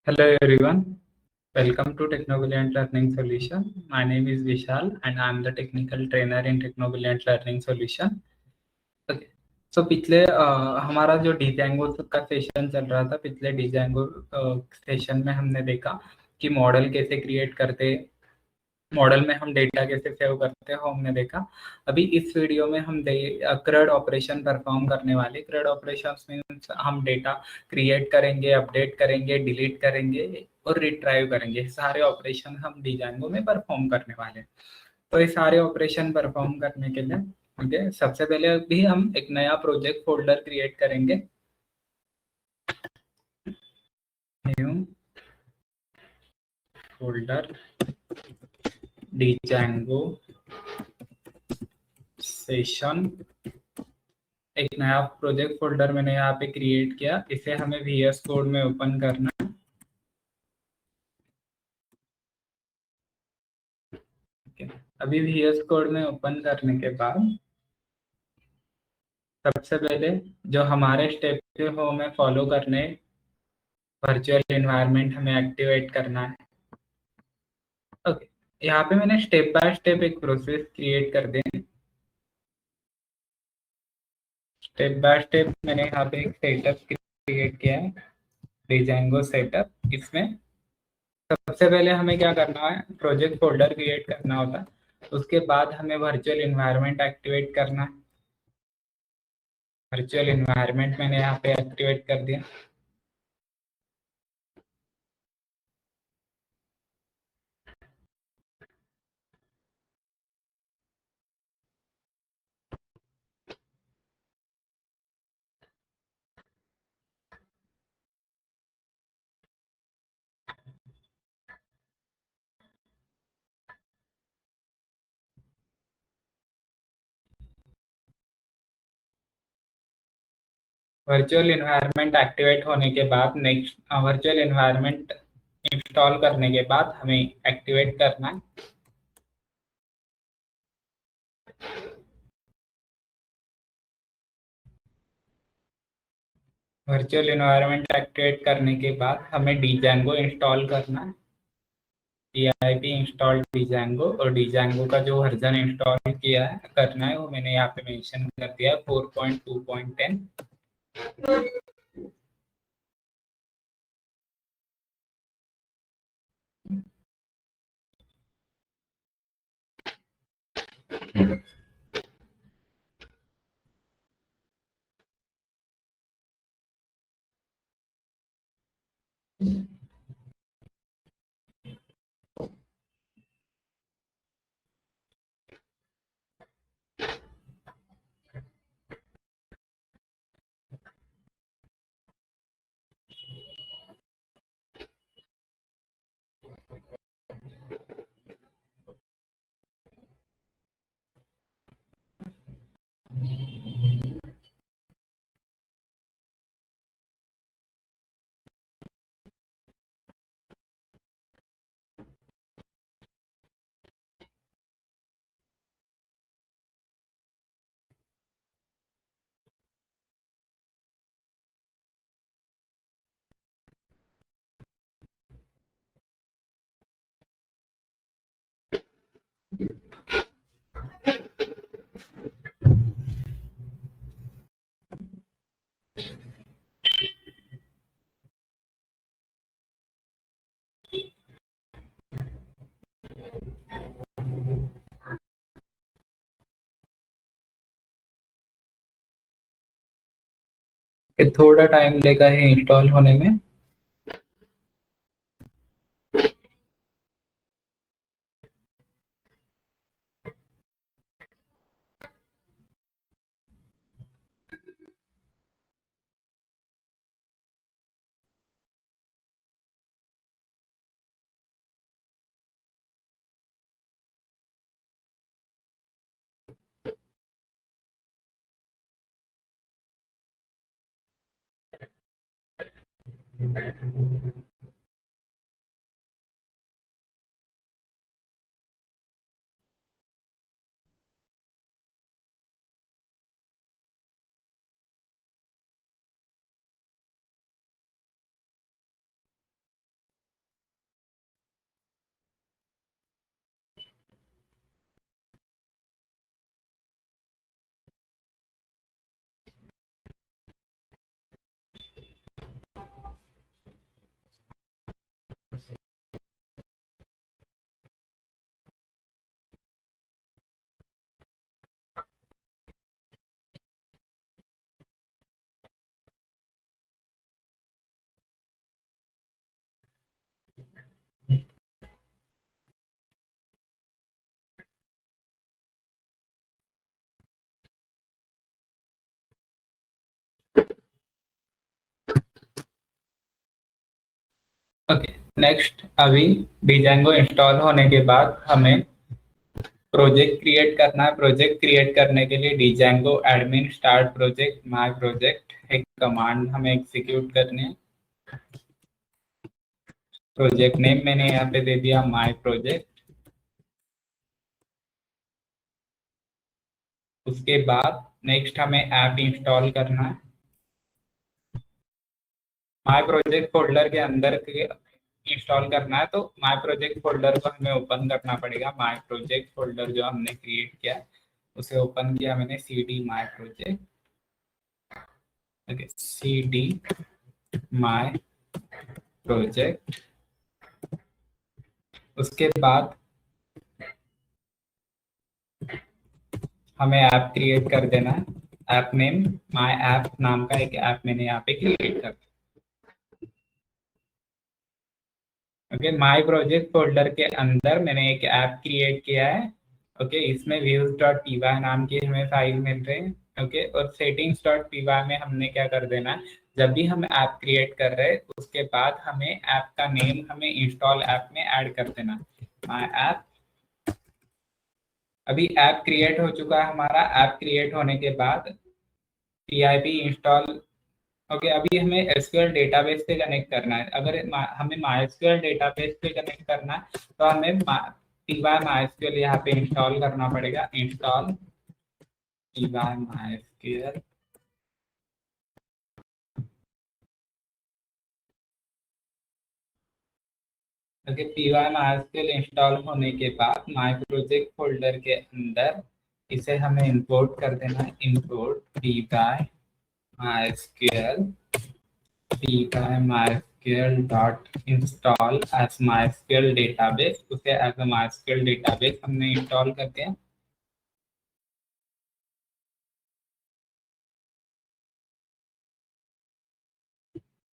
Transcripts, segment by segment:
Hello everyone, welcome to Technobilliant Learning Solution. My name is Vishal and I am the technical trainer in Technobilliant Learning Solution. Okay. So पिछले हमारा जो डिजांगो का session चल रहा था, पिछले डिजांगो सेशन में हमने देखा कि मॉडल कैसे क्रिएट करते, मॉडल में हम डेटा कैसे सेव करते हो हमने देखा। अभी इस वीडियो में हम CRUD ऑपरेशन परफॉर्म करने वाले। CRUD ऑपरेशंस मींस हम डेटा क्रिएट करेंगे, अपडेट करेंगे, डिलीट करेंगे और रिट्राइव करेंगे। सारे ऑपरेशन हम डिजांगो में परफॉर्म करने वाले। तो ये सारे ऑपरेशन परफॉर्म करने के लिए ओके, सबसे पहले भी हम एक नया प्रोजेक्ट फोल्डर क्रिएट करेंगे। न्यू फोल्डर डिजांगो सेशन, एक नया प्रोजेक्ट फोल्डर मैंने यहाँ पे क्रिएट किया। इसे हमें VS कोड में ओपन करना है। अभी VS कोड में ओपन करने के बाद सबसे पहले जो हमारे स्टेप थे वो हमें फॉलो करने, वर्चुअल एनवायरनमेंट हमें एक्टिवेट करना है। ओके, यहाँ पे मैंने स्टेप बाय स्टेप एक प्रोसेस क्रिएट कर दी। स्टेप बाय स्टेप मैंने यहाँ पे एक सेटअप क्रिएट किया है, डिजांगो सेटअप। इसमें सबसे पहले हमें क्या करना है, प्रोजेक्ट फोल्डर क्रिएट करना होता है। उसके बाद हमें वर्चुअल एनवायरनमेंट एक्टिवेट करना है। वर्चुअल एनवायरनमेंट मैंने यहाँ पे एक्टिवेट कर दिया। वर्चुअल एनवायरनमेंट एक्टिवेट होने के बाद नेक्स्ट वर्चुअल एनवायरनमेंट इंस्टॉल करने के बाद हमें एक्टिवेट करना है। वर्चुअल एनवायरनमेंट एक्टिवेट करने के बाद हमें डिजांगो इंस्टॉल करना है। pip इंस्टॉल डिजांगो, और डिजांगो का जो वर्जन इंस्टॉल किया है करना है वो मैंने यहाँ पे मेंशन कर दिया है, 4.2.10। थोड़ा टाइम लेगा है इंस्टॉल होने में। ओके, नेक्स्ट अभी डिजेंगो इंस्टॉल होने के बाद हमें प्रोजेक्ट क्रिएट करना है। प्रोजेक्ट क्रिएट करने के लिए Django admin start project my project एक कमांड हमें एग्जीक्यूट करनी है। प्रोजेक्ट नेम मैंने यहाँ पे दे दिया माय प्रोजेक्ट। उसके बाद नेक्स्ट हमें ऐप इंस्टॉल करना है। माय प्रोजेक्ट फोल्डर के अंदर इंस्टॉल करना है, तो माय प्रोजेक्ट फोल्डर को हमें ओपन करना पड़ेगा। माय प्रोजेक्ट फोल्डर जो हमने क्रिएट किया है उसे ओपन किया मैंने, cd my project. Okay, cd my project. उसके बाद हमें ऐप क्रिएट कर देना है। ऐप नेम माय ऐप नाम का एक ऐप मैंने यहाँ पे क्रिएट कर दिया। ओके, माय प्रोजेक्ट फोल्डर के अंदर मैंने एक ऐप क्रिएट किया है। ओके, इसमें views.py नाम की हमें फाइल मिल रही है। ओके, और settings.py में हमने क्या कर देना है, जब भी हम ऐप क्रिएट कर रहे हैं उसके बाद हमें ऐप का नेम हमें इंस्टॉल ऐप में ऐड कर देना। माय ऐप, अभी ऐप क्रिएट हो चुका है हमारा। ऐप क्रिएट होने के बाद pip इंस्टॉल। ओके, अभी हमें एसक्यूएल डेटाबेस से कनेक्ट करना है। अगर हमें माइस्क्यूएल डेटाबेस से कनेक्ट करना है तो हमें py माइस्क्यूएल यहाँ पे इंस्टॉल करना पड़ेगा। Install py MySQL. Okay, py MySQL install होने के बाद माय प्रोजेक्ट फोल्डर के अंदर इसे हमें इंपोर्ट कर देना है। Import py MySQL, py mysql dot install as mysql database। उसे एज अ mysql database हमने इंस्टॉल कर दिया।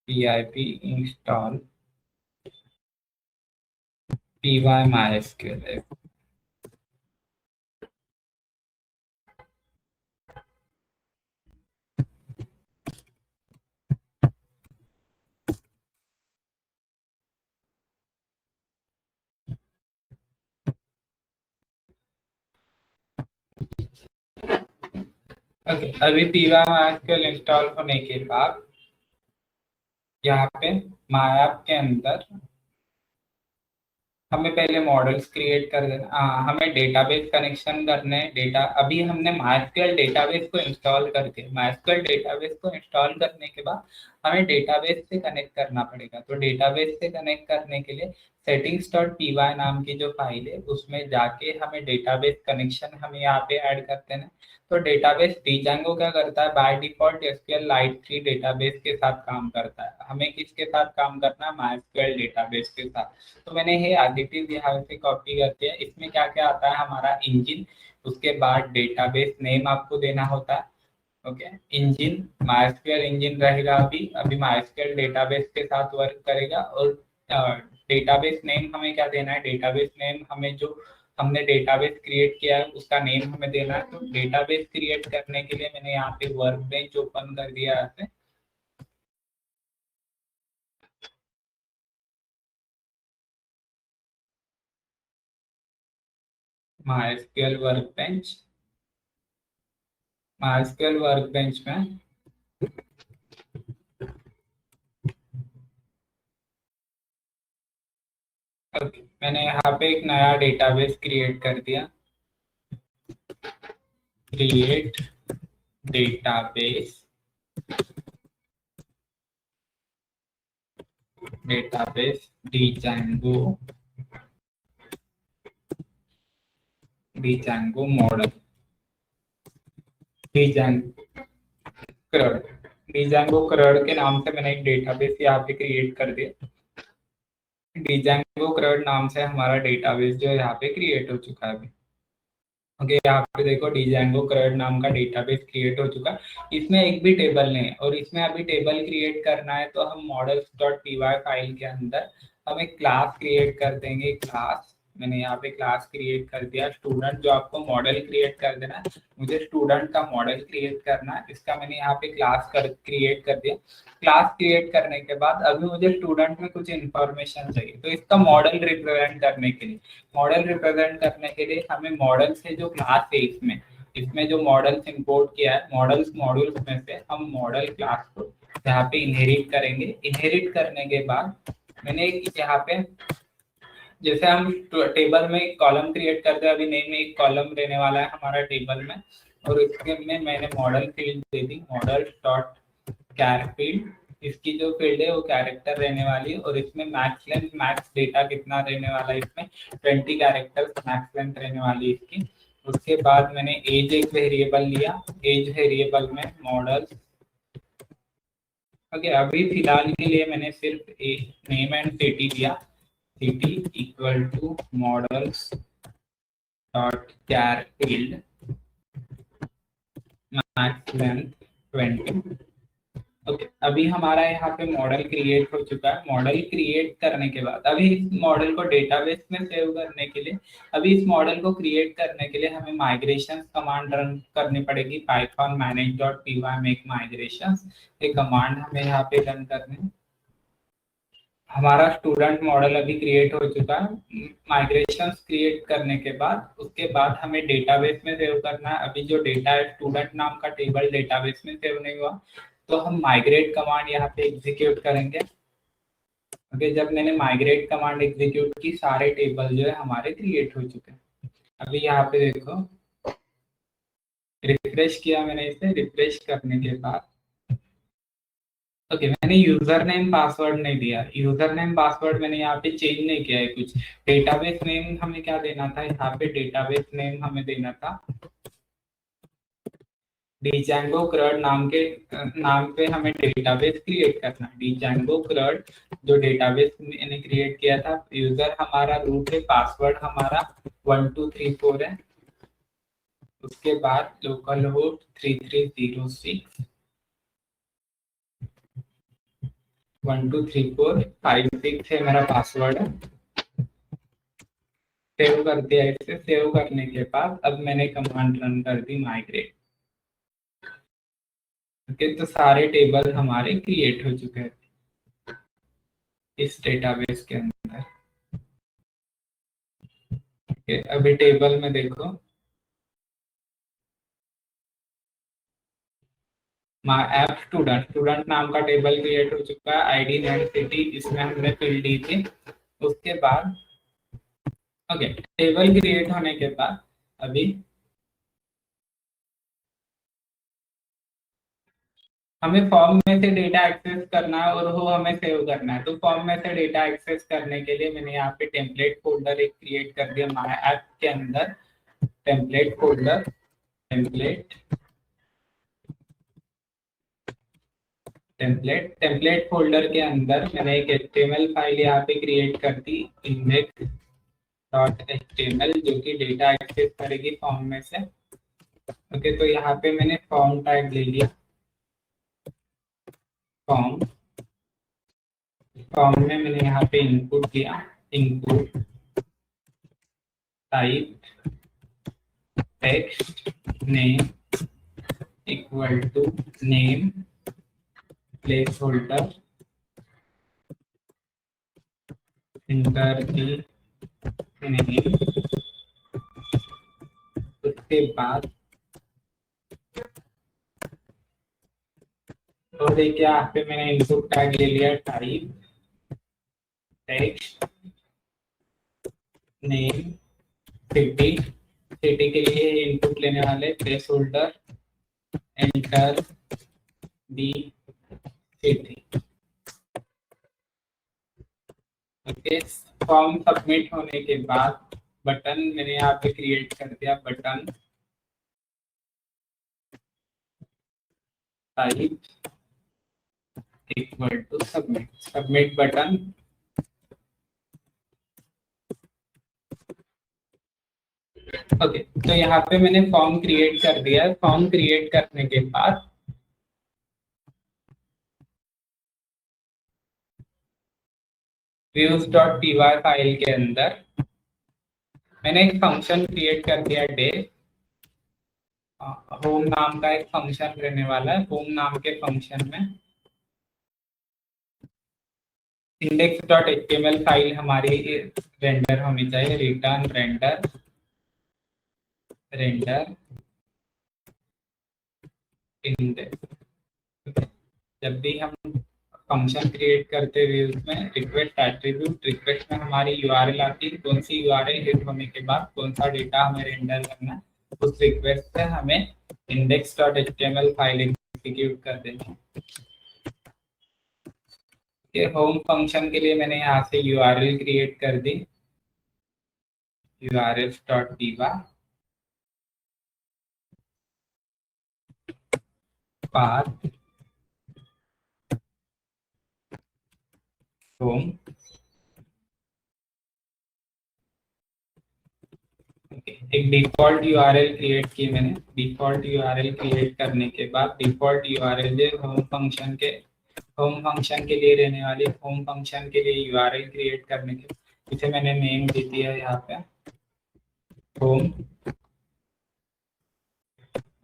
pip install py mysql। Okay, अभी py mysql इंस्टॉल होने के बाद यहाँ पे मायप के अंदर हमें पहले मॉडल्स क्रिएट कर देना। हमें डेटाबेस कनेक्शन करने हैं। डेटा अभी हमने माइस्क्यूएल डेटाबेस को इंस्टॉल करके, माइस्क्यूएल डेटाबेस को इंस्टॉल करने के बाद हमें डेटाबेस से कनेक्ट करना पड़ेगा। तो डेटाबेस से कनेक्ट करने के लिए settings.py नाम की जो फाइल है उसमें जाके हमें डेटाबेस कनेक्शन हमें यहाँ पे ऐड कर देना है। तो डेटाबेस डिजेंगो क्या करता है, by default SQL light 3 database के साथ काम करता है। हमें किसके साथ काम करना है, माइस्क्यूएल डेटाबेस के साथ। तो मैंने ये एडिटिव यहाँ से कॉपी करके, इसमें क्या क्या आता है हमारा इंजन, उसके बाद डेटाबेस नेम आपको देना होता है। ओके, इंजन माइस्क्यूएल इंजन रहेगा। अभी अभी माइस्क्यूएल डेटाबेस के साथ वर्क करेगा। और डेटाबेस नेम हमें क्या देना है, डेटाबेस नेम हमें जो हमने डेटाबेस क्रिएट किया है उसका नेम हमें देना है। तो डेटाबेस क्रिएट करने के लिए मैंने यहाँ पे वर्क बेंच ओपन कर दिया है। MySQL work bench, MySQL work bench में ओके, मैंने यहाँ पे एक नया डेटाबेस क्रिएट कर दिया। Create database, database Django, Django model, Django क्रड, Django क्रड के नाम से मैंने एक डेटाबेस यहाँ पे क्रिएट कर दिया। डिजेंगो क्रड नाम से हमारा डेटाबेस जो है यहाँ पे क्रिएट हो चुका है अभी। ओके, यहाँ पे देखो डिजेंगो क्रड नाम का डेटाबेस क्रिएट हो चुका है। इसमें एक भी टेबल नहीं है और इसमें अभी टेबल क्रिएट करना है तो हम models.py फाइल के अंदर हम एक क्लास क्रिएट कर देंगे। क्लास मैंने यहाँ पे क्लास क्रिएट कर दिया स्टूडेंट, जो आपको मॉडल क्रिएट कर देना है, मुझे स्टूडेंट का मॉडल क्रिएट करना है, इसका मैंने यहाँ पे क्लास क्रिएट कर दिया। क्लास क्रिएट करने के बाद अभी मुझे स्टूडेंट में कुछ इन्फॉर्मेशन चाहिए, तो इसका मॉडल रिप्रेजेंट करने के लिए, हमें मॉडल से जो क्लास है इसमें इसमें जो मॉडल्स इंपोर्ट किया है, मॉड्यूल्स में से हम मॉडल क्लास को यहाँ पे इनहेरिट करेंगे। इनहेरिट करने के बाद मैंने यहाँ पे, जैसे हम टेबल में एक कॉलम क्रिएट करते हैं, अभी नई में एक कॉलम रहने वाला है हमारा टेबल में, और इसके में मैंने मॉडल फील्ड दे दी, मॉडल डॉट कैर फील्ड। इसकी जो फील्ड है वो कैरेक्टर रहने वाली है, और इसमें मैक्स लेंथ, मैक्स डेटा कितना रहने वाला है, इसमें 20 कैरेक्टर्स मैक्स लेंथ रहने वाली है इसकी। उसके बाद मैंने एज एक वेरिएबल लिया, एज वेरिएबल में मॉडल, ओके, अभी फिलहाल के लिए मैंने सिर्फ नेम एंड सिटी दिया, city equal to models dot char field max length 20। Okay, अभी हमारा यहाँ पे मॉडल क्रिएट हो चुका है। मॉडल क्रिएट करने के बाद अभी इस मॉडल को डेटाबेस में सेव करने के लिए, अभी इस मॉडल को क्रिएट करने के लिए हमें माइग्रेशन कमांड रन करनी पड़ेगी, पाइथन manage.py मेक माइग्रेशन, ये कमांड हमें यहाँ पे रन करने। हमारा स्टूडेंट मॉडल अभी क्रिएट हो चुका है। माइग्रेशन क्रिएट करने के बाद उसके बाद हमें डेटाबेस में सेव करना है। अभी जो डेटा है स्टूडेंट नाम का टेबल डेटाबेस में सेव नहीं हुआ, तो हम माइग्रेट कमांड यहाँ पे एग्जीक्यूट करेंगे। ओके, जब मैंने माइग्रेट कमांड एग्जीक्यूट की, सारे टेबल जो है हमारे क्रिएट हो चुके हैं। अभी यहाँ पे देखो, रिफ्रेश किया मैंने इसे, रिफ्रेश करने के बाद ओके, मैंने यूजर नेम पासवर्ड नहीं दिया, यूजर नेम पासवर्ड मैंने यहाँ पे चेंज नहीं किया है कुछ। डेटाबेस नेम हमें क्या देना था, यहाँ पे डेटाबेस नेम हमें देना था डिजेंगो क्रड नाम पे हमें डेटाबेस क्रिएट करना है। डिजेंगो क्रड जो डेटाबेस मैंने क्रिएट किया था, यूजर हमारा रूट है, पासवर्ड हमारा 1234 है, उसके बाद लोकल होस्ट 3306 123456 है मेरा पासवर्ड है। सेव कर दिया इसे। सेव करने के बाद अब मैंने कमांड रन कर दी माइग्रेट। ओके, तो सारे टेबल हमारे क्रिएट हो चुके हैं इस डेटाबेस के अंदर। ओके, अभी टेबल में देखो, माय ऐप स्टूडेंट नाम का टेबल क्रिएट हो चुका है, आईडी नेम सिटी इसमें हमने फिल दी थी। उसके बाद ओके, टेबल क्रिएट होने के बाद अभी हमें फॉर्म में से डेटा एक्सेस करना है, और वो हमें सेव करना है। तो फॉर्म में से डेटा एक्सेस करने के लिए मैंने यहाँ पे टेम्पलेट फोल्डर एक क्रिएट कर दिया माय ऐप के अंदर। टेम्पलेट फोल्डर, टेम्पलेट फोल्डर के अंदर मैंने एक HTML फाइल यहाँ पे क्रिएट कर दी, index.html, जो कि डेटा एक्सेस करेगी फॉर्म में से। ओके, तो यहाँ पे मैंने फॉर्म टाइप ले लिया, फॉर्म फॉर्म में मैंने यहाँ पे इनपुट दिया, input type text name equal to name placeholder, enter the name. उसके बाद तो देखिए यहाँ पे मैंने इनपुट टैग ले लिया, type text name city, city के लिए इनपुट लेने वाले place holder, enter the city. Okay, form submit होने के बाद बटन मैंने यहाँ पे क्रिएट कर दिया, button type equal to submit, submit button. Okay, तो यहाँ पे मैंने फॉर्म क्रिएट कर दिया है। फॉर्म क्रिएट करने के बाद views.py फाइल के अंदर मैंने एक फंक्शन क्रिएट कर दिया डे, होम नाम का एक फंक्शन रहने वाला है। होम नाम के फंक्शन में इंडेक्स डॉट एचटीएमएल फाइल हमारी रेंडर होनी चाहिए। Return render render index. जब भी हम फंक्शन क्रिएट करते हुए उसमें रिक्वेस्ट एट्रीब्यूट, रिक्वेस्ट में हमारी यूआरएल आती है, कौन सी यूआरएल हिट होने के बाद कौन सा डेटा हमें रेंडर करना है, उस रिक्वेस्ट से हमें index dot HTML file execute कर देनी है। ये होम फंक्शन के लिए मैंने यहाँ से यूआरएल क्रिएट कर दी, urls dot diva path home। एक डिफॉल्ट यूआरएल क्रिएट की मैंने। डिफॉल्ट यूआरएल क्रिएट करने के बाद डिफॉल्ट यूआरएल जो होम फंक्शन के लिए रहने वाली, होम फंक्शन के लिए यूआरएल क्रिएट करने के, इसे मैंने नेम दे दिया है यहाँ पे होम।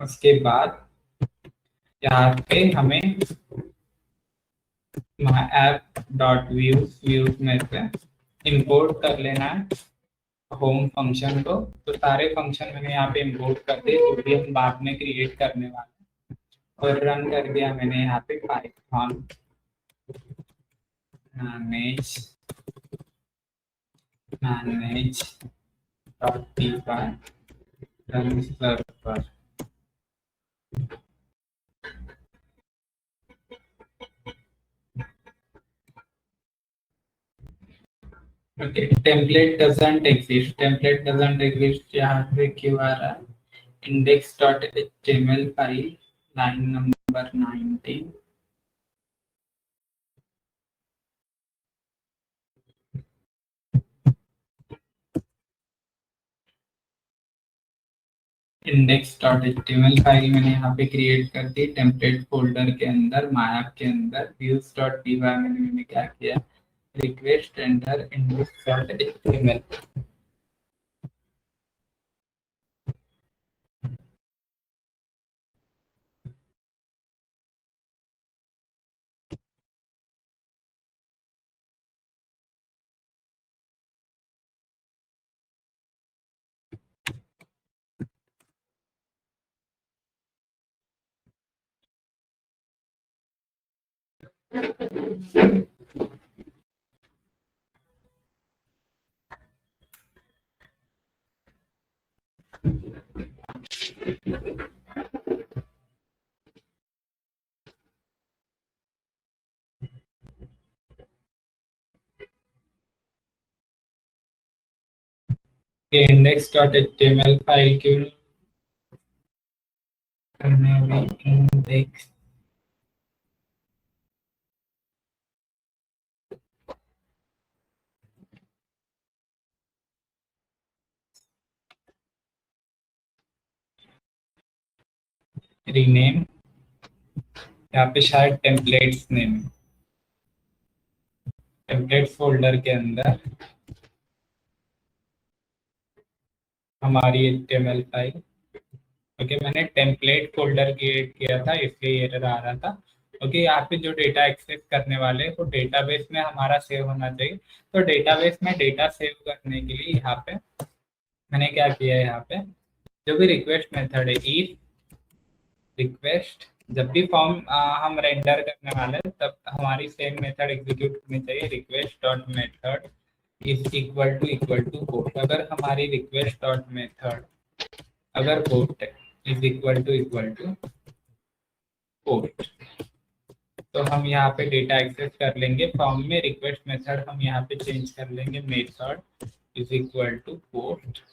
उसके बाद यहाँ पे हमें ऐप डॉट व्यूज में से इंपोर्ट कर लेना है होम फंक्शन को। तो सारे फंक्शन मैंने यहाँ पे इंपोर्ट कर दिए जो भी हम बाद में क्रिएट करने वाले हैं, और रन कर दिया मैंने यहाँ पे Python manage dot py run server. Okay, template doesn't exist। template doesn't exist यहाँ पे क्यों आ रहा है? index.html file line number 19। index.html file मैंने यहाँ पे क्रिएट कर दी टेम्पलेट फोल्डर के अंदर, मायाप के अंदर। views.py मैंने क्या किया, request enter index.html। index.html file क्यों करने में इंडेक्स रीनेम, यहाँ पे शायद टेम्पलेट्स नेम, टेम्पलेट फोल्डर के अंदर हमारी HTML फाइल। ओके, मैंने टेम्पलेट फोल्डर क्रिएट किया था इसलिए एरर आ रहा था। ओके, यहाँ पे जो डेटा एक्सेस करने वाले वो डेटाबेस में हमारा सेव होना चाहिए। तो डेटाबेस में डेटा सेव करने के लिए यहाँ पे मैंने क्या किया है, यहाँ पे जो भी रिक्वेस्ट मेथड है इफ रिक्वेस्ट, जब भी फॉर्म हम रेंडर करने वाले हैं तब हमारी सेम मेथड एग्जीक्यूट होनी चाहिए। Request dot method is equal to post. अगर हमारी रिक्वेस्ट डॉट मेथड अगर पोस्ट है इज इक्वल टू पोस्ट, तो हम यहाँ पे डेटा एक्सेस कर लेंगे फॉर्म में। रिक्वेस्ट मेथड हम यहाँ पे चेंज कर लेंगे method is equal to post.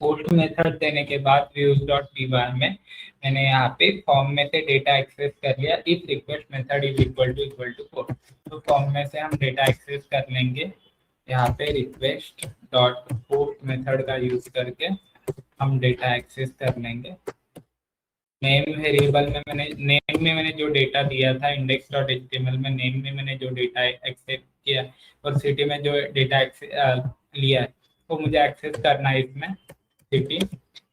Post method देने के बाद व्यूज डॉट py में मैंने यहाँ पे फॉर्म में से डेटा एक्सेस कर लिया if request method is equal to post. तो फॉर्म में से हम डेटा एक्सेस कर लेंगे यहाँ पे रिक्वेस्ट डॉट पोस्ट मेथड का यूज करके हम डेटा एक्सेस कर लेंगे। नेम वेरिएबल में मैंने जो डेटा दिया था index.html में, नेम में मैंने जो डेटा एक्सेस किया और सिटी में जो डेटा लिया है वो मुझे एक्सेस करना है इसमें सिटी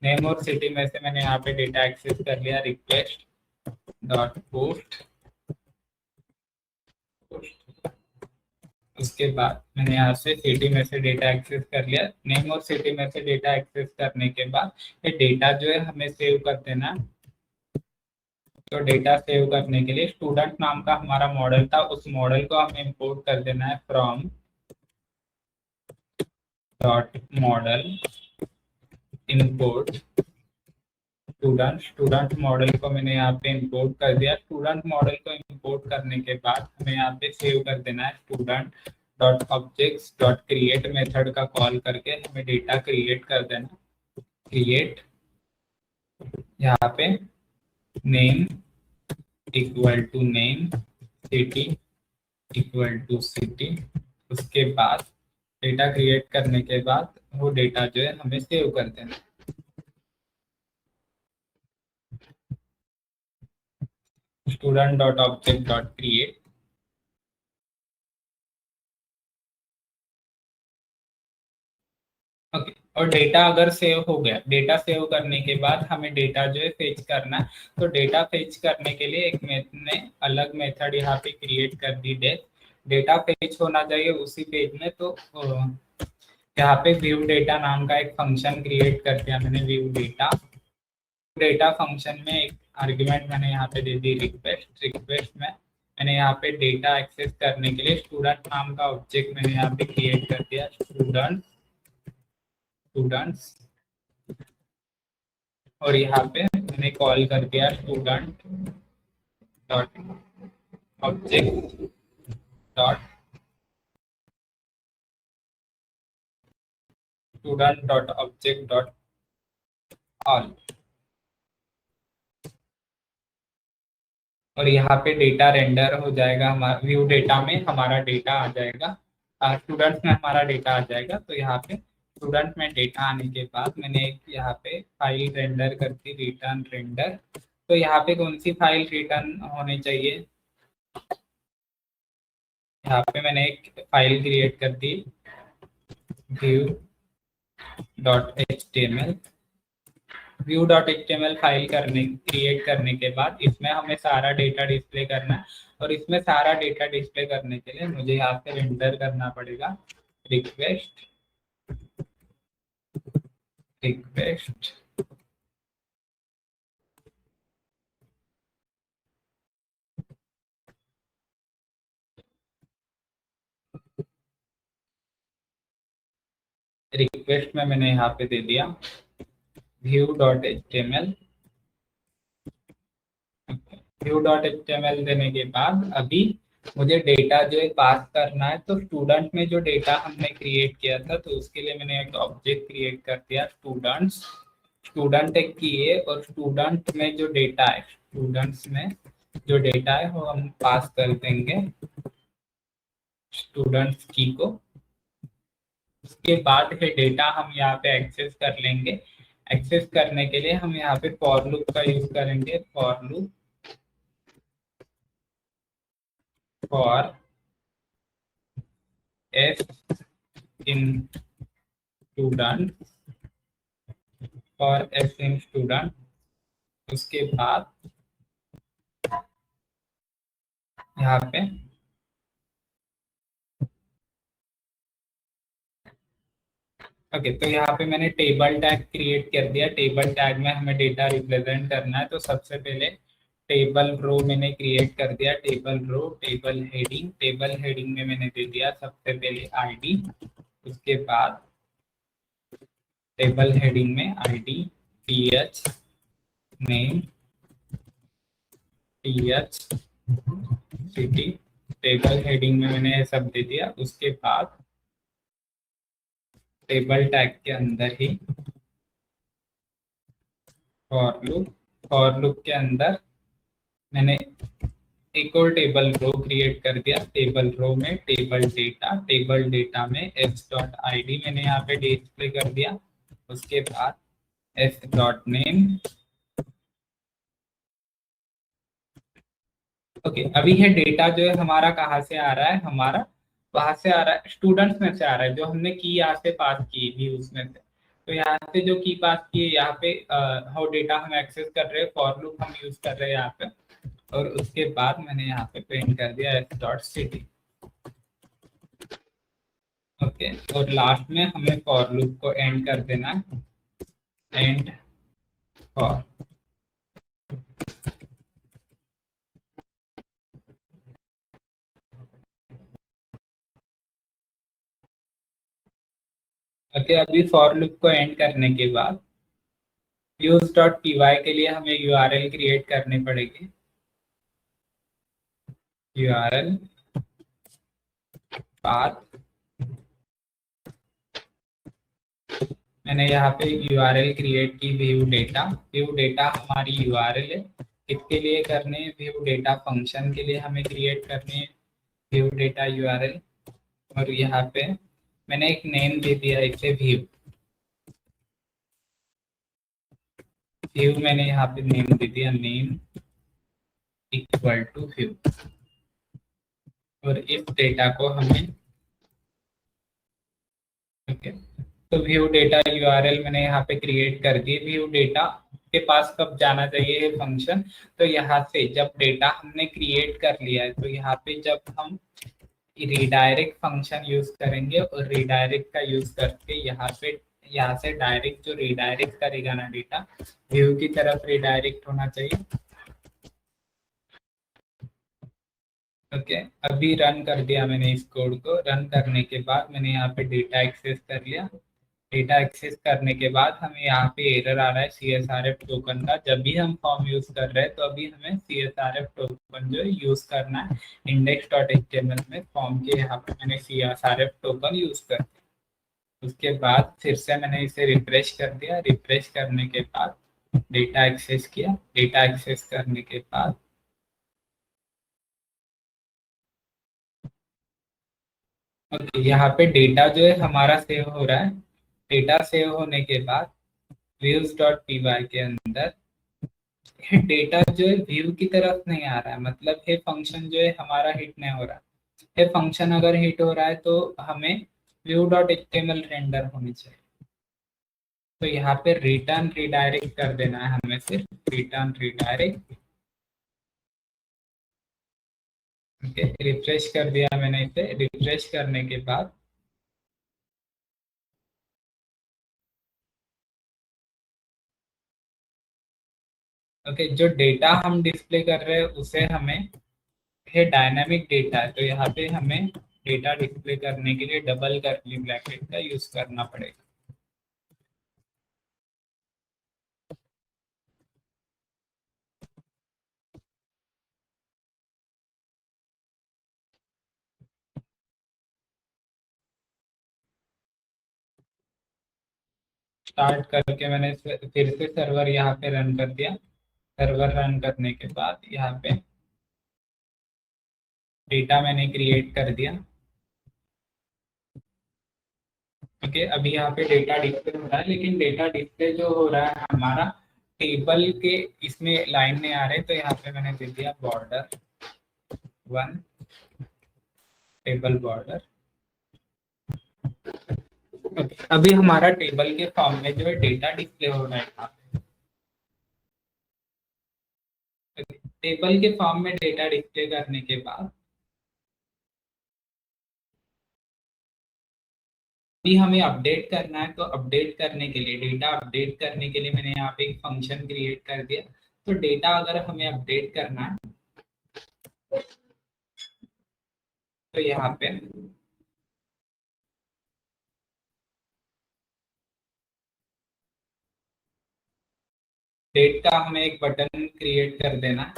नेम और सिटी में से मैंने यहाँ पे डेटा एक्सेस कर लिया रिक्वेस्ट डॉट पोस्ट। उसके बाद मैंने यहाँ से सिटी में से डेटा एक्सेस कर लिया नेम और सिटी में से डेटा एक्सेस करने के बाद ये डेटा जो है हमें सेव कर देना है। तो डेटा सेव करने के लिए स्टूडेंट नाम का हमारा मॉडल था, उस मॉडल को हमें इंपोर्ट कर देना है from dot model import student. Student model को मैंने यहाँ पे इंपोर्ट कर दिया। स्टूडेंट मॉडल को इंपोर्ट करने के बाद हमें यहाँ पे सेव कर देना है student dot objects dot create method का कॉल करके हमें डेटा क्रिएट कर देना। क्रिएट यहाँ पे name equal to name, city equal to city. उसके बाद डेटा क्रिएट करने के बाद वो डेटा जो है हमें सेव कर देना। Student dot object dot create okay. और डेटा अगर सेव हो गया, डेटा सेव करने के बाद हमें डेटा जो है फेच करना है। तो डेटा फेच करने के लिए एक मैंने अलग मेथड यहाँ पे क्रिएट कर दी डेटा फेच होना चाहिए उसी पेज में। तो यहाँ पे व्यू डेटा नाम का एक फंक्शन क्रिएट कर दिया मैंने व्यू डेटा। डेटा फंक्शन में एक आर्ग्यूमेंट मैंने यहाँ पे दे दी रिक्वेस्ट। रिक्वेस्ट में मैंने यहाँ पे डेटा एक्सेस करने के लिए स्टूडेंट नाम का ऑब्जेक्ट मैंने यहाँ पे क्रिएट कर दिया स्टूडेंट्स। और यहाँ पे मैंने कॉल कर दिया student dot object dot student dot object dot all. और यहाँ पे डेटा रेंडर हो जाएगा, हमारा व्यू डेटा में हमारा डेटा आ जाएगा, स्टूडेंट्स में हमारा डेटा आ जाएगा। तो यहाँ पे स्टूडेंट में डेटा आने के बाद मैंने एक यहाँ पे फाइल रेंडर कर दी रिटर्न रेंडर। तो यहाँ पे कौन सी फाइल रिटर्न होनी चाहिए, यहाँ पे मैंने एक फाइल क्रिएट कर दी view dot H T M L. View dot H T M L file create करने के बाद इसमें हमें सारा डेटा डिस्प्ले करना है। और इसमें सारा डेटा डिस्प्ले करने के लिए मुझे यहाँ पे रेंडर करना पड़ेगा रिक्वेस्ट रिक्वेस्ट रिक्वेस्ट में मैंने यहाँ पे दे दिया view dot H T M L. View dot H T M L देने के बाद अभी मुझे डेटा जो है पास करना है। तो स्टूडेंट में जो डेटा हमने क्रिएट किया था तो उसके लिए मैंने एक ऑब्जेक्ट क्रिएट कर दिया स्टूडेंट्स। स्टूडेंट एक की है और स्टूडेंट में जो डेटा है, स्टूडेंट्स में जो डेटा है वो हम पास कर देंगे स्टूडेंट्स की को। उसके बाद ये डेटा हम यहाँ पे एक्सेस कर लेंगे। एक्सेस करने के लिए हम यहाँ पे फॉर लूप का यूज करेंगे। For loop for S in student for S in student. उसके बाद यहाँ पे ओके तो यहाँ पे मैंने टेबल टैग क्रिएट कर दिया। टेबल टैग में हमें डेटा रिप्रेजेंट करना है। तो सबसे पहले टेबल रो मैंने क्रिएट कर दिया। टेबल रो टेबल हेडिंग में मैंने दे दिया सबसे पहले आईडी। उसके बाद टेबल हेडिंग में ID TH name TH city. Table heading में मैंने सब दे दिया। उसके बाद टेबल टैग के अंदर ही फॉर लूप के अंदर मैंने एक और टेबल रो क्रिएट कर दिया। टेबल रो में टेबल डेटा में एस डॉट आई डी मैंने यहाँ पे डिस्प्ले कर दिया। उसके बाद एस डॉट नेम ओके। अभी ये डेटा जो है हमारा कहाँ से आ रहा है, हमारा वहां से आ रहा है, स्टूडेंट्स में से आ रहा है, जो हमने की यहाँ से पास की व्यूज में से। तो यहाँ से जो की पास की है, यहाँ पे हाउ डेटा हम एक्सेस कर रहे हैं, फॉर लूप हम यूज कर रहे हैं यहाँ पे। और उसके बाद मैंने यहाँ पे प्रिंट कर दिया s.cd। ओके, और लास्ट में हमें फॉर लूप को एंड कर देना है, एंड फॉर। ओके, अभी फॉर लूप को एंड करने के बाद use.py के लिए हमें यूआरएल क्रिएट करनी पड़ेगी। यूआरएल पाथ, मैंने यहाँ पे यूआरएल क्रिएट की, व्यू डेटा। व्यू डेटा हमारी यूआरएल है। किसके लिए करने हैं? व्यू डेटा फंक्शन के लिए हमें क्रिएट करनी है व्यू डेटा यूआरएल। और यहाँ पे मैंने एक नेम दे दिया इसे व्यू। व्यू मैंने यहाँ पे नेम दे दिया, नेम इक्वल टू व्यू। और इस डेटा को हमें, ओके, तो व्यू डेटा यूआरएल मैंने यहाँ पे क्रिएट कर दी। व्यू डेटा के पास कब जाना चाहिए ये फंक्शन? तो यहाँ से जब डेटा हमने क्रिएट कर लिया है, तो यहाँ पे जब हम रिडायरेक्ट फंक्शन यूज करेंगे, और रिडायरेक्ट का यूज करके यहाँ से डायरेक्ट जो रिडायरेक्ट करेगा ना डेटा, व्यू की तरफ रिडायरेक्ट होना चाहिए। ओके, अभी रन कर दिया मैंने इस कोड को। रन करने के बाद मैंने यहाँ पे डेटा एक्सेस कर लिया। डेटा एक्सेस करने के बाद हमें यहाँ पे एरर आ रहा है CSRF टोकन का। जब भी हम फॉर्म यूज कर रहे हैं, तो अभी हमें CSRF टोकन जो है यूज करना है। index.html में फॉर्म के यहाँ पे मैंने CSRF टोकन यूज कर दिया। उसके बाद फिर से मैंने इसे रिफ्रेश कर दिया। रिफ्रेश करने के बाद डेटा एक्सेस किया। डेटा एक्सेस करने के बाद यहाँ पे डेटा जो है हमारा सेव हो रहा है। डेटा सेव होने के बाद views.py के अंदर डेटा जो है व्यू की तरफ नहीं आ रहा है, मतलब ये फंक्शन जो है हमारा हिट नहीं हो रहा है। ये फंक्शन अगर हिट हो रहा है तो हमें view.html रेंडर होनी चाहिए। तो यहाँ पे रिटर्न रिडायरेक्ट कर देना है हमें, सिर्फ रिटर्न रिडायरेक्ट। ओके, रिफ्रेश कर दिया मैंने इसे। रिफ्रेश करने के बाद ओके, जो डेटा हम डिस्प्ले कर रहे हैं उसे हमें, ये डायनामिक डेटा है, तो यहाँ पे हमें डेटा डिस्प्ले करने के लिए डबल कर्ली ब्रैकेट का यूज करना पड़ेगा। स्टार्ट करके मैंने फिर से सर्वर यहाँ पे रन कर दिया। सर्वर रन करने के बाद यहाँ पे डेटा मैंने क्रिएट कर दिया। ओके, अभी यहाँ पे डेटा डिस्प्ले हो रहा है, लेकिन डेटा डिस्प्ले जो हो रहा है हमारा टेबल के इसमें लाइन में आ रहे हैं। तो यहाँ पे मैंने दे दिया बॉर्डर 1, टेबल बॉर्डर। ओके, अभी हमारा टेबल के फॉर्म में जो है डेटा डिस्प्ले हो रहा है यहाँ पे। टेबल के फॉर्म में डेटा डिस्प्ले करने के बाद भी हमें अपडेट करना है। तो अपडेट करने के लिए, डेटा अपडेट करने के लिए मैंने यहाँ पे एक फंक्शन क्रिएट कर दिया। तो डेटा अगर हमें अपडेट करना है, तो यहाँ पे डेट का हमें एक बटन क्रिएट कर देना है।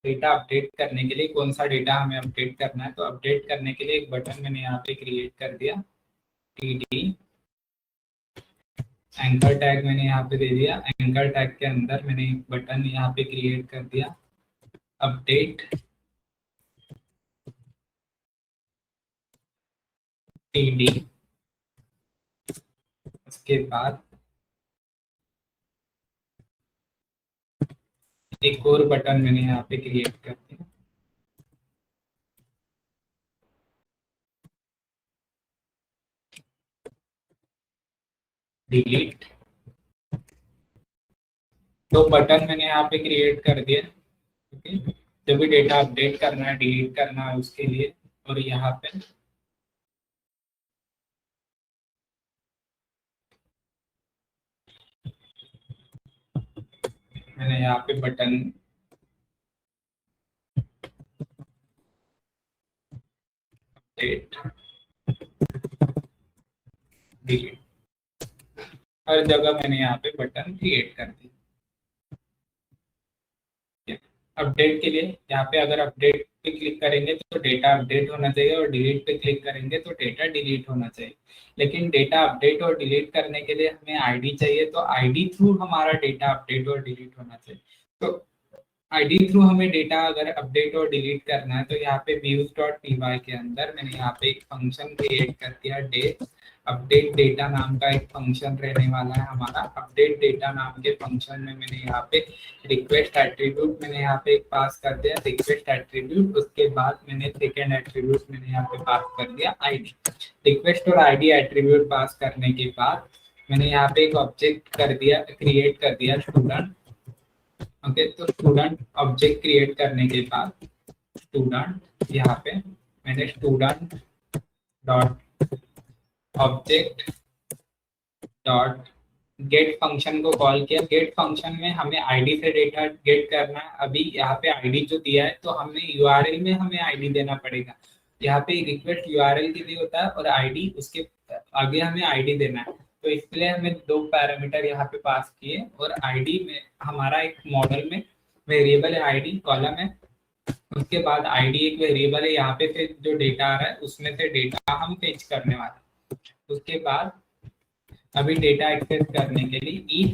डेटा अपडेट करने के लिए कौन सा डेटा हमें अपडेट करना है, तो अपडेट करने के लिए एक बटन मैंने यहाँ पे क्रिएट कर दिया, TD। एंकर टैग मैंने यहाँ पे दे दिया। एंकर टैग के अंदर मैंने एक बटन यहाँ पे क्रिएट कर दिया, अपडेट TD। उसके बाद एक और बटन मैंने यहाँ पे क्रिएट कर दिया, डिलीट। तो बटन मैंने यहाँ पे क्रिएट कर दिया। ओके, जो भी डेटा अपडेट करना है, डिलीट करना है उसके लिए। और यहाँ पे मैंने यहाँ पे बटन अपडेट डिलीट, हर जगह मैंने यहाँ पे बटन क्रिएट कर दिया। अपडेट के लिए यहाँ पे अगर अपडेट पे क्लिक करेंगे तो डेटा अपडेट होना चाहिए, और डिलीट पे क्लिक करेंगे तो डेटा डिलीट होना चाहिए। लेकिन डेटा अपडेट और डिलीट करने के लिए हमें आईडी चाहिए, तो आईडी थ्रू हमारा डेटा अपडेट और डिलीट होना चाहिए। तो आईडी थ्रू हमें डेटा अगर अपडेट और डिलीट करना है, तो यहाँ पे views.py के अंदर मैंने यहाँ पे एक फंक्शन क्रिएट कर दिया, डे अपडेट डेटा नाम का एक फंक्शन रहने वाला है हमारा। अपडेट डेटा नाम के फंक्शन में मैंने यहाँ पे रिक्वेस्ट एट्रीब्यूट मैंने यहाँ पे एक पास कर दिया, रिक्वेस्ट एट्रीब्यूट। उसके बाद मैंने सेकेंड एट्रीब्यूट मैंने यहाँ पे पास कर दिया आईडी। रिक्वेस्ट और आईडी एट्रीब्यूट पास करने के बाद मैंने यहाँ पे एक ऑब्जेक्ट कर दिया, क्रिएट कर दिया स्टूडेंट। ओके, तो स्टूडेंट ऑब्जेक्ट क्रिएट करने के बाद स्टूडेंट यहाँ पे मैंने student dot object dot gate function को कॉल किया। गेट फंक्शन में हमें आईडी से डेटा गेट करना है। अभी यहाँ पे आईडी जो दिया है, तो हमने यूआरएल में हमें आईडी देना पड़ेगा। यहाँ पे रिक्वेस्ट यूआरएल के लिए होता है, और आईडी उसके आगे हमें आईडी देना है। तो इसके लिए हमें दो पैरामीटर यहाँ पे पास किए, और आईडी में हमारा एक मॉडल में वेरिएबल है, आईडी कॉलम है। उसके बाद आईडी एक वेरिएबल है, यहाँ पे फिर जो डेटा आ रहा है उसमें से डेटा हम फेच करने वाले। उसके बाद अभी डेटा एक्सेस करने के लिए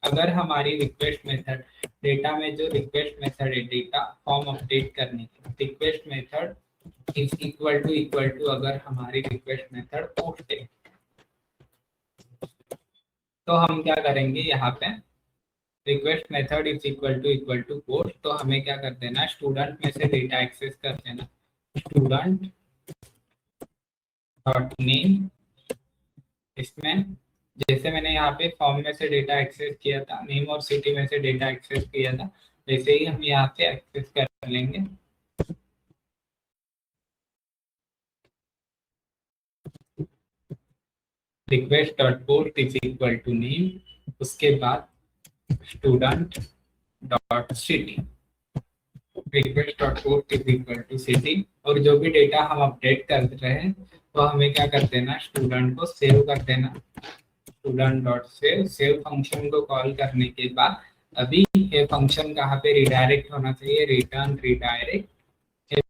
अगर हमारी रिक्वेस्ट मेथड डेटा में जो रिक्वेस्ट मेथड है डेटा फॉर्म अपडेट करने की, request method is equal to अगर हमारी रिक्वेस्ट मेथड पोस्ट है, तो हम क्या करेंगे यहाँ पे request method is equal to post. तो हमें क्या कर देना, स्टूडेंट में से डेटा एक्सेस कर देना, स्टूडेंट डॉट नेम। इसमें जैसे मैंने यहाँ पे फॉर्म में से डेटा एक्सेस किया था, नेम और सिटी में से डेटा एक्सेस किया था, वैसे ही हम यहाँ पे एक्सेस कर लेंगे। Request dot post is equal to name, उसके बाद student dot city, request dot post is equal to city. और जो भी डेटा हम अपडेट कर रहे हैं, तो हमें क्या कर देना, स्टूडेंट को सेव कर देना, student dot save. Save function को कॉल करने के बाद अभी ये फंक्शन कहाँ पे रिडायरेक्ट होना चाहिए, रिटर्न रिडायरेक्ट।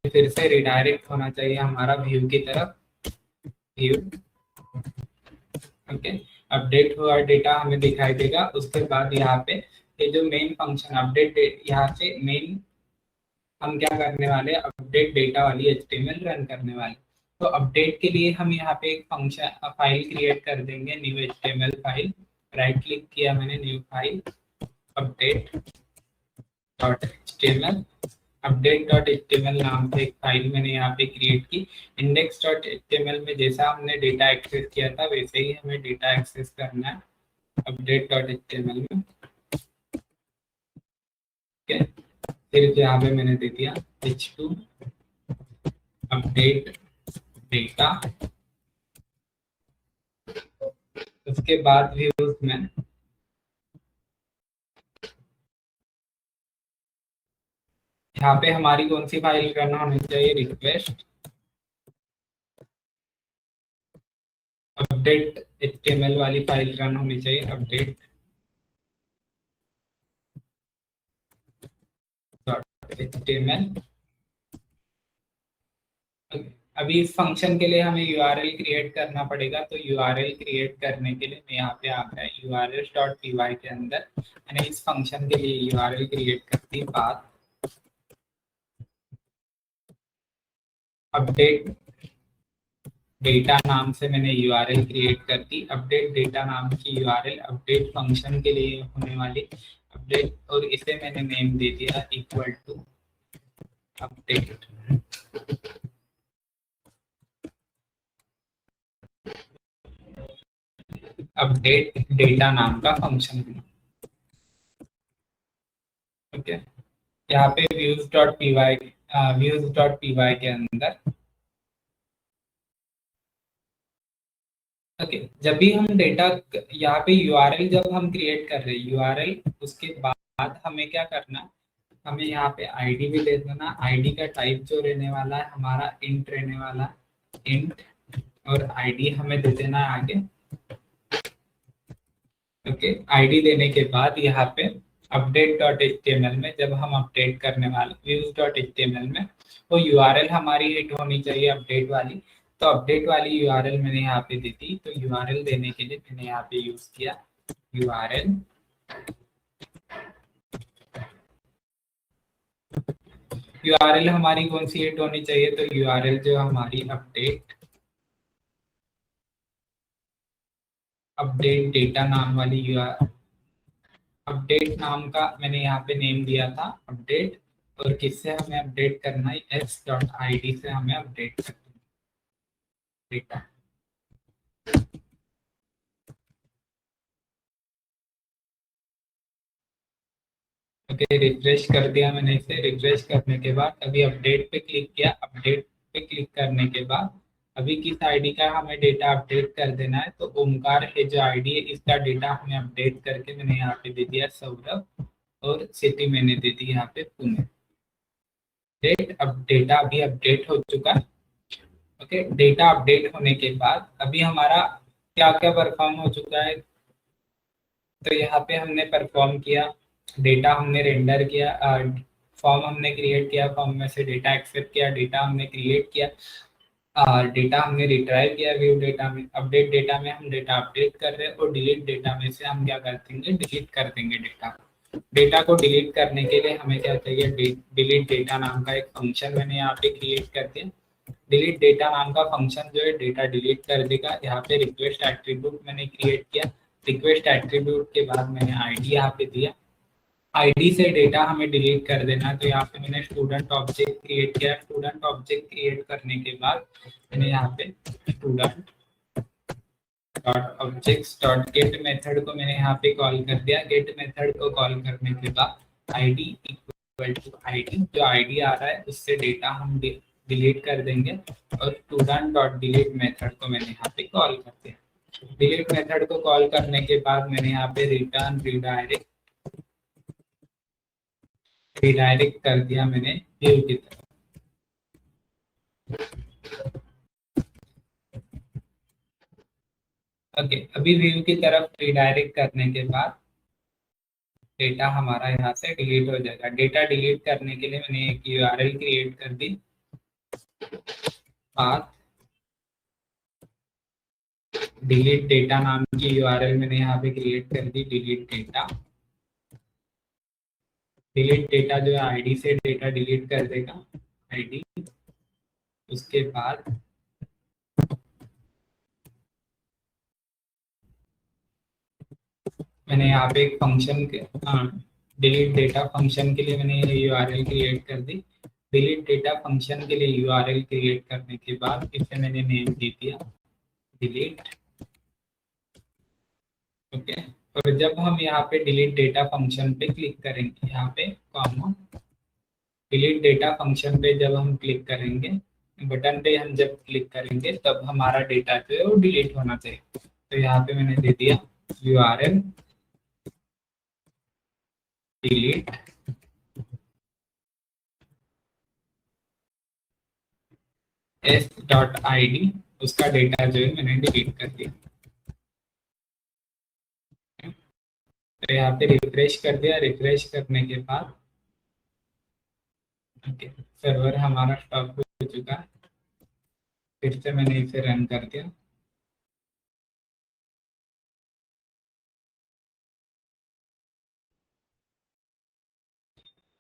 फिर से रिडायरेक्ट होना चाहिए हमारा व्यू की तरफ, व्यू। ओके, अपडेट हुआ डेटा हमें दिखाई देगा। उसके बाद यहाँ पे ये जो मेन फंक्शन अपडेट, यहाँ से मेन हम क्या करने वाले हैं, अपडेट डेटा वाली एचटीएमएल रन करने वाले। तो अपडेट के लिए हम यहाँ पे एक फंक्शन फाइल क्रिएट कर देंगे, new HTML file. Right click किया मैंने, new file, update dot HTML, update dot HTML नाम से एक फाइल मैंने यहाँ पे क्रिएट की। इंडेक्स डॉट एचटीएमएल में जैसा हमने डेटा एक्सेस किया था, वैसे ही हमें डेटा एक्सेस करना है अपडेट डॉट एचटीएमएल में। ठीक है, फिर यहाँ पे मैंने दे दिया h2 अपडेट डेटा। उसके बाद व्यूज में यहाँ पे हमारी कौन सी फाइल करना होनी चाहिए, रिक्वेस्ट अपडेट एचटीएमएल वाली फाइल रन होनी चाहिए, अपडेट डॉट एचटीएमएल। अभी इस फंक्शन के लिए हमें यूआरएल क्रिएट करना पड़ेगा। तो यूआरएल क्रिएट करने के लिए मैं यहाँ पे आ गया यूआरएल डॉट पीवाई के अंदर मैंने इस फंक्शन के लिए यूआरएल क्रिएट कर दी। बाद अपडेट डेटा नाम से मैंने यूआरएल क्रिएट कर दी, अपडेट डेटा नाम की यूआरएल अपडेट फंक्शन के लिए होने वाली अपडेट, और इसे मैंने नेम दे दिया equal to update. Update data नाम का फंक्शन बना। ओके, यहाँ पे views.py के अंदर ओके जब भी हम डेटा यहाँ पे यूआरएल जब हम क्रिएट कर रहे हैं यूआरएल, उसके बाद हमें क्या करना है, हमें यहाँ पे आईडी भी दे देना। आईडी का टाइप जो रहने वाला है हमारा इंट रहने वाला है, इंट, और आईडी हमें दे देना है आगे। ओके, आईडी देने के बाद यहाँ पे update dot H T M L में जब हम अपडेट करने वाले views dot H T M L में वो यूआरएल हमारी हिट होनी चाहिए अपडेट वाली। तो अपडेट वाली यूआरएल मैंने यहाँ पे दी थी, तो यूआरएल देने के लिए मैंने यहाँ पे यूज किया यूआरएल। यूआरएल हमारी कौन सी हिट होनी चाहिए, तो यूआरएल जो हमारी अपडेट डेटा नाम वाली यूआरएल, अपडेट नाम का मैंने यहाँ पे नेम दिया था अपडेट, और किससे हमें अपडेट करना है, एस डॉट आई डी से हमें अपडेट करना है डेटा। ओके, रिफ्रेश कर दिया मैंने इसे। रिफ्रेश करने के बाद अभी अपडेट पे क्लिक किया। अपडेट पे क्लिक करने के बाद अभी किस आईडी का हमें डेटा अपडेट कर देना है, तो ओमकार है जो आईडी है, इसका डेटा हमें अपडेट करके मैंने यहाँ पे दे दिया सौरभ, और सिटी मैंने दे दी यहाँ पे पुणे। अब डेटा अभी अपडेट हो चुका है। ओके, डेटा अपडेट होने के बाद अभी हमारा क्या क्या परफॉर्म हो चुका है, तो यहाँ पे हमने परफॉर्म किया, डेटा हमने रेंडर किया, फॉर्म हमने क्रिएट किया, फॉर्म में से डेटा एक्सेप्ट किया, डेटा हमने क्रिएट किया, डेटा हमने रिट्राइव किया व्यू डेटा में। अपडेट डेटा में हम डेटा अपडेट कर रहे हैं, और डिलीट डेटा में से हम क्या कर देंगे, डिलीट कर देंगे डेटा। डेटा को डिलीट करने के लिए हमें क्या चाहिए, डिलीट डेटा नाम का एक फंक्शन मैंने यहाँ पे क्रिएट कर दिया। डिलीट डेटा नाम का फंक्शन जो है डेटा डिलीट कर देगा। यहाँ पे रिक्वेस्ट एट्रीब्यूट मैंने क्रिएट किया। रिक्वेस्ट एट्रीब्यूट के बाद मैंने आईडी यहाँ पे दिया। आईडी से डेटा हमें डिलीट कर देना, तो यहाँ पे मैंने स्टूडेंट ऑब्जेक्ट क्रिएट किया। स्टूडेंट ऑब्जेक्ट क्रिएट करने के बाद मैंने यहाँ पे student dot objects dot get method को मैंने यहाँ पे कॉल कर दिया। गेट मेथड को कॉल करने के बाद आईडी इक्वल टू आईडी, जो आईडी आ रहा है उससे डेटा हम डिलीट कर देंगे, और स्टूडेंट डॉट डिलीट मेथड को मैंने यहाँ पे कॉल कर दिया। डिलीट मेथड को कॉल करने के बाद मैंने यहाँ पे रिटर्न रिडायरेक्ट कर दिया मैंने व्यू की तरफ। ओके, अभी व्यू की तरफ रिडायरेक्ट करने के बाद डेटा हमारा यहाँ से डिलीट हो जाएगा। डेटा डिलीट करने के लिए मैंने एक यूआरएल क्रिएट कर दी, पाथ डिलीट डेटा नाम की यूआरएल मैंने यहाँ पे क्रिएट कर दी। डिलीट डेटा जो है आईडी से डेटा डिलीट कर देगा, आईडी। उसके बाद मैंने यहाँ पे एक फंक्शन के डिलीट डेटा फंक्शन के लिए मैंने यूआरएल क्रिएट कर दी। डिलीट डेटा फंक्शन के लिए यूआरएल क्रिएट करने के बाद इसे मैंने नेम दे दिया डिलीट। ओके, और जब हम यहाँ पे डिलीट डेटा फंक्शन पे क्लिक करेंगे, यहाँ पे कॉमा डिलीट डेटा फंक्शन पे जब हम क्लिक करेंगे, बटन पे हम जब क्लिक करेंगे तब हमारा डेटा जो है वो डिलीट होना चाहिए। तो यहाँ पे मैंने दे दिया URL delete S dot I D, उसका डेटा जो है मैंने डिलीट कर दिया। तो यहाँ पे रिफ्रेश कर दिया। रिफ्रेश करने के बाद सर्वर हमारा स्टॉप हो चुका है। फिर से मैंने इसे रन कर दिया।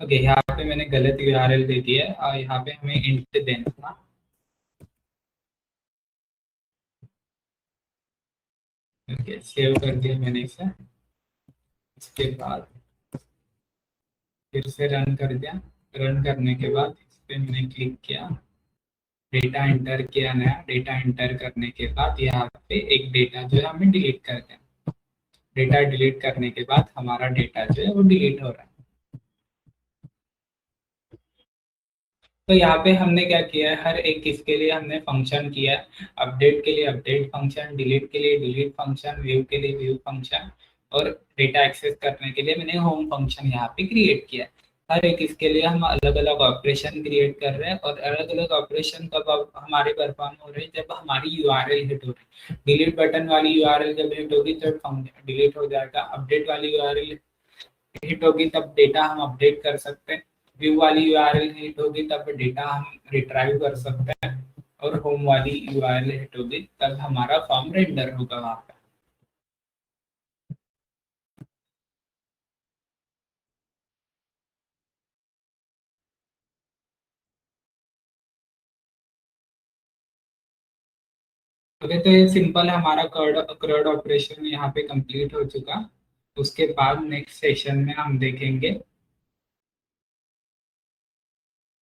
ओके, यहाँ पे मैंने गलत यूआरएल दे दिया है, और यहाँ पे हमें इंट देना था। ओके, सेव कर दिया मैंने इसे। इसके बाद फिर से रन कर दिया। रन करने के बाद इस पे मैंने क्लिक किया, डेटा एंटर किया, नया डेटा एंटर करने के बाद यहाँ पे एक डेटा जो है हमें डिलीट कर देना। डेटा डिलीट करने के बाद हमारा डेटा जो है वो डिलीट हो रहा है। तो यहाँ पे हमने क्या किया है, हर एक इसके लिए हमने फंक्शन किया है। अपडेट के लिए अपडेट फंक्शन, डिलीट के लिए डिलीट फंक्शन, व्यू के लिए व्यू फंक्शन, और डेटा एक्सेस करने के लिए मैंने होम फंक्शन यहाँ पे क्रिएट किया है। हर एक इसके लिए हम अलग अलग ऑपरेशन क्रिएट कर रहे हैं, और अलग अलग ऑपरेशन कब हमारे परफॉर्म हो रहे हैं, जब हमारी यूआरएल हिट हो रही है। डिलीट बटन वाली यूआरएल जब हिट होगी तब डिलीट हो जाएगा। अपडेट वाली यूआरएल हिट होगी तब डेटा हम अपडेट कर सकते हैं। व्यू वाली यूआरएल हिट होगी तब डेटा हम रिट्राइव कर सकते हैं। और होम वाली यूआरएल हिट होगी तब हमारा फॉर्म रेंडर होगा वहां पे। ओके, तो ये सिंपल हमारा क्रड ऑपरेशन यहाँ पे कंप्लीट हो चुका। उसके बाद नेक्स्ट सेशन में हम देखेंगे